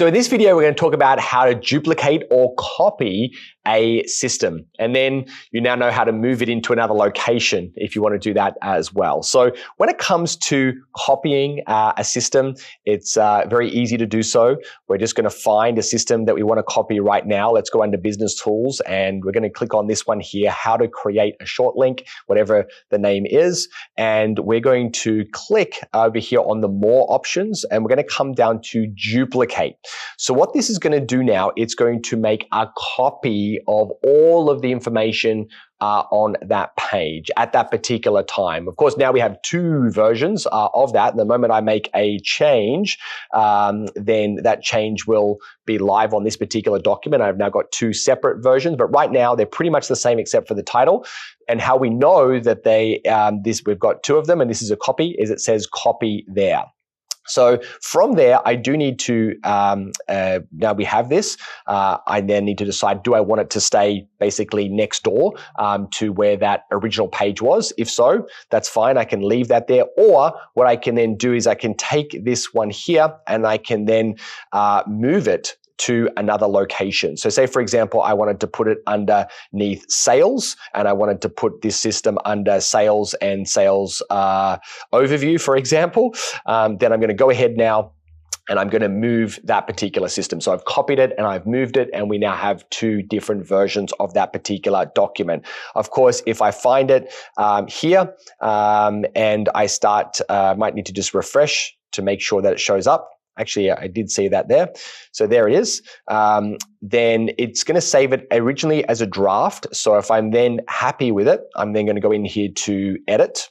So in this video, we're going to talk about how to duplicate or copy a system. And then you now know how to move it into another location if you want to do that as well. So when it comes to copying a system, it's very easy to do so. We're just going to find a system that we want to copy right now. Let's go under Business Tools and we're going to click on this one here, how to create a short link, whatever the name is. And we're going to click over here on the More options and we're going to come down to Duplicate. So what this is going to do now, it's going to make a copy of all of the information on that page at that particular time. Of course, now we have two versions of that. The moment I make a change, then that change will be live on this particular document. I've now got two separate versions, but right now they're pretty much the same except for the title. And how we know that we've got two of them and this is a copy, is it says copy there. So from there, I do need to, now we have this, I then need to decide, do I want it to stay basically next door to where that original page was? If so, that's fine. I can leave that there. Or what I can then do is I can take this one here and I can then move it to another location. So say, for example, I wanted to put it underneath sales and I wanted to put this system under sales and sales overview, for example. Then I'm going to go ahead now and I'm going to move that particular system. So I've copied it and I've moved it and we now have two different versions of that particular document. Of course, if I find it here and I might need to just refresh to make sure that it shows up. Actually, I did see that there. So there it is. Then it's going to save it originally as a draft. So if I'm then happy with it, I'm then going to go in here to edit.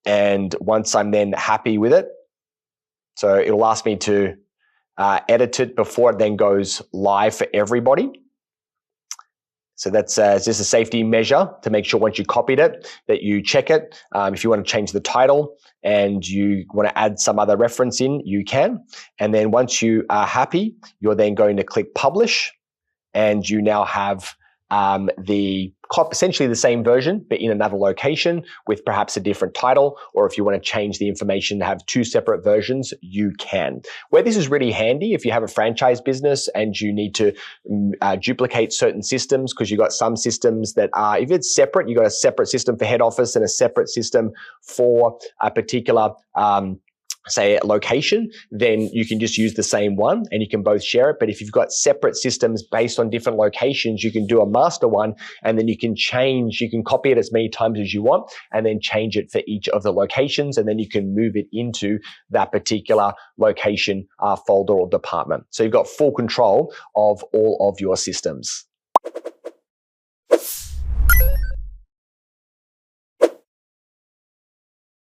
And once I'm then happy with it, so it'll ask me to edit it before it then goes live for everybody. So that's just a safety measure to make sure once you copied it, that you check it. If you want to change the title and you want to add some other reference in, you can. And then once you are happy, you're then going to click Publish and you now have essentially the same version, but in another location with perhaps a different title, or if you want to change the information to have two separate versions, you can. Where this is really handy, if you have a franchise business and you need to duplicate certain systems, because you've got some systems that are, if it's separate, you've got a separate system for head office and a separate system for a particular say a location, then you can just use the same one and you can both share it. But if you've got separate systems based on different locations, you can do a master one and then you can copy it as many times as you want and then change it for each of the locations. And then you can move it into that particular location, folder or department. So you've got full control of all of your systems.